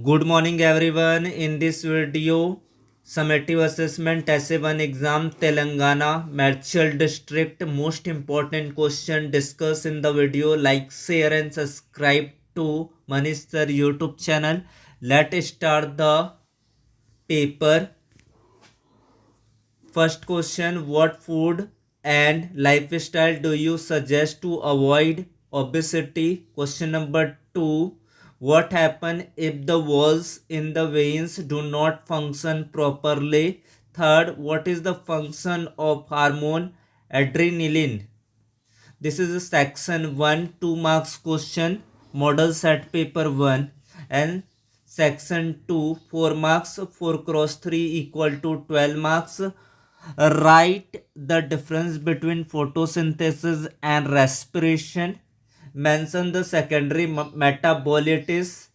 Good morning everyone. In this video, summative assessment SA1 exam Telangana Merchal district. Most important question discussed in the video. Like, share and subscribe to Manish Sir YouTube channel. Let's start the paper. First question, what food and lifestyle do you suggest to avoid obesity? Question number 2, what happens if the valves in the veins do not function properly? Third, what is the function of hormone adrenaline? This is a section 1 2 marks question, model set paper 1, and section 2 4 marks, 4 cross 3 equal to 12 marks. Write the difference between photosynthesis and respiration. Mention the secondary metabolites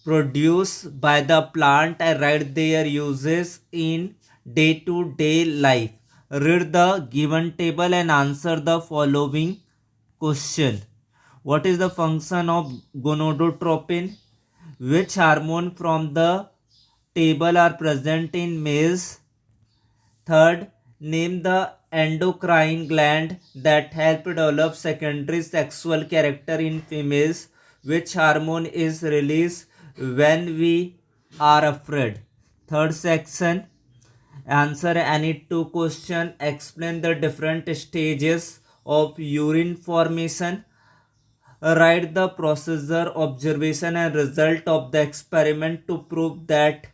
produced by the plant and write their uses in day-to-day life. Read the given table and answer the following question. What is the function of gonadotropin? Which hormone from the table are present in males? Third, name the endocrine gland that help develop secondary sexual character in females. Which hormone is released when we are afraid? Third section, answer any two questions. Explain the different stages of urine formation. Write the procedure, observation and result of the experiment to prove that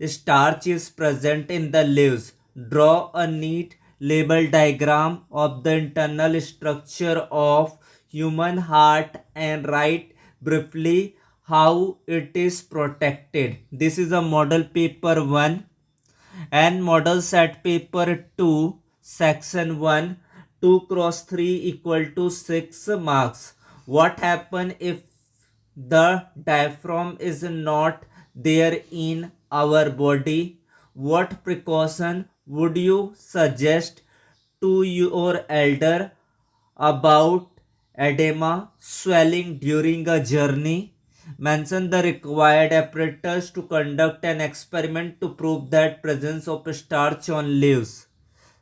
starch is present in the leaves. Draw a neat label diagram of the internal structure of human heart and write briefly how it is protected. This is a model paper 1 and model set paper 2 section 1 2 cross 3 equal to 6 marks. What happen if the diaphragm is not there in our body? What precaution would you suggest to your elder about edema, swelling during a journey? Mention the required apparatus to conduct an experiment to prove that presence of starch on leaves.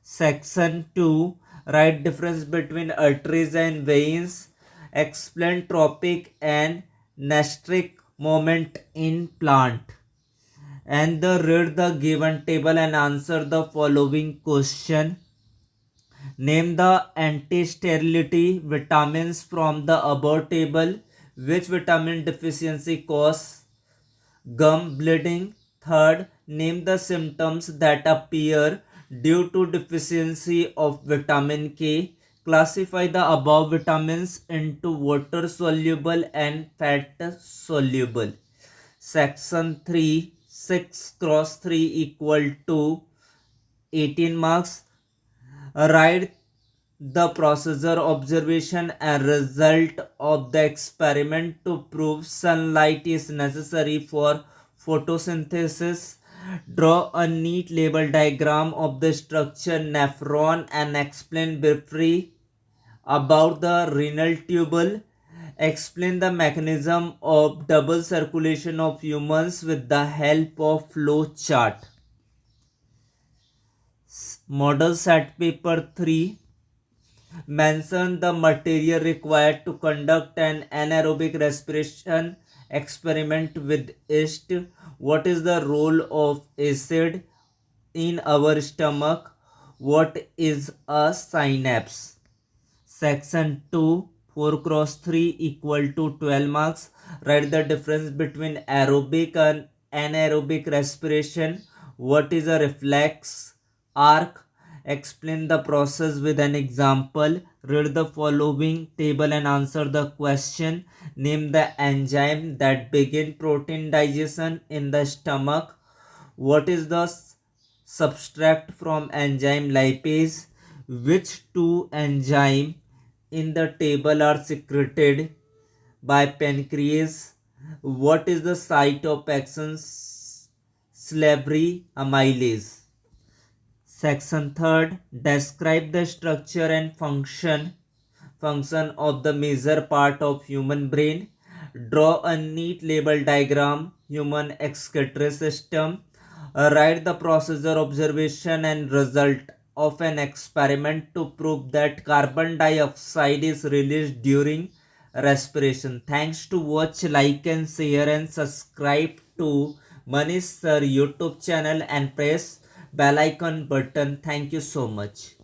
Section 2, write difference between arteries and veins. Explain tropic and gastric movement in plant. And read the given table and answer the following question. Name the anti-sterility vitamins from the above table. Which vitamin deficiency cause gum bleeding? Third, name the symptoms that appear due to deficiency of vitamin K. Classify the above vitamins into water soluble and fat soluble. Section 3, 6 cross 3 equal to 18 marks. Write the procedure, observation and result of the experiment to prove sunlight is necessary for photosynthesis. Draw a neat label diagram of the structure nephron and explain briefly about the renal tubule. Explain the mechanism of double circulation of humans with the help of flow chart. Model set paper 3, mention the material required to conduct an anaerobic respiration experiment with yeast. What is the role of acid in our stomach? What is a synapse? Section 2, 4 cross 3 equal to 12 marks. Write the difference between aerobic and anaerobic respiration. What is a reflex arc? Explain the process with an example. Read the following table and answer the question. Name the enzyme that begin protein digestion in the stomach. What is the subtract from enzyme lipase? Which two enzyme in the table are secreted by pancreas? What is the site of action slavery amylase? Section 3rd, describe the structure and function of the major part of human brain. Draw a neat label diagram human excretory system. Write the procedure, observation and result of an experiment to prove that carbon dioxide is released during respiration. Thanks to watch, like and share and subscribe to Manish Sir YouTube channel and press bell icon button. Thank you so much.